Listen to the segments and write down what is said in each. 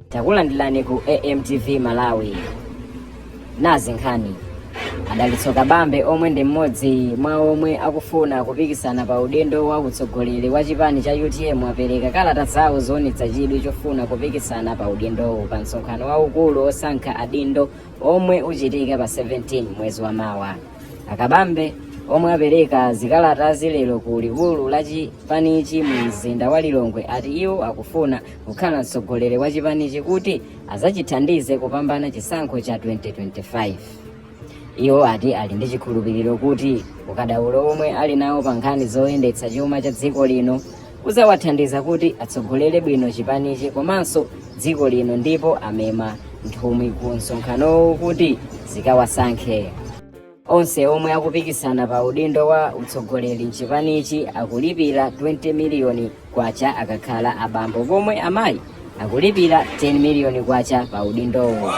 Takulandilani ku AMTV Malawi. Nazi nkhani. Adalitso Kabambe omwe ndi mmodzi mwa omwe akufuna kupikisana pa udindo wa utsogoleri wa chipani cha UTM apereka kalata zawo zoonetsa chidwi chofuna kupikisana pa udindowo pa msonkhano waukulu osankha adindo omwe uchitika pa 17 mwezi wa Mawa. Akabambe omwe apereka zikalata zilero ku likulu la chipanichi mu mzinda wa Lilongwe ati iwo akufuna kukhala mtsogoleri wa chipanichi kuti azachithandize kupambana chisankho cha 2025. Iwo ati ali ndi chikhulupiriro kuti ukadaulo omwe ali nawo pa nkhani zoyendetsa chuma cha dziko lino uzawathandiza kuti atsogolere bwino chipanichi komanso dziko lino, ndipo amema nthumwi ku msonkhanowu kuti zikawasankhe. Onse omwe akupikisana pa udindo wa utsogoleri mchipanichi akulipira 20 miliyoni kwacha akakhala abambo, pomwe amayi akulipira 10 miliyoni kwacha pa udindowo.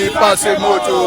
Ipase moto.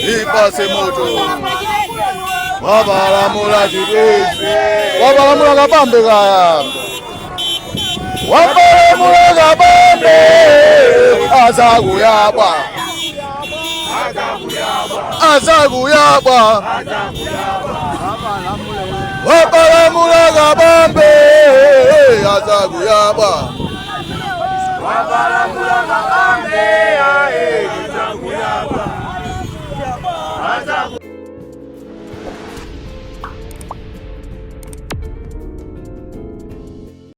Ipase moto. Wabalamula jibezi. Wabalamula Kabambe kaya. Wabalamula Kabambe. Azaguyaba. Wabalamula Kabambe. Azaguyaba. Wabalamula Kabambe. Azaguyaba.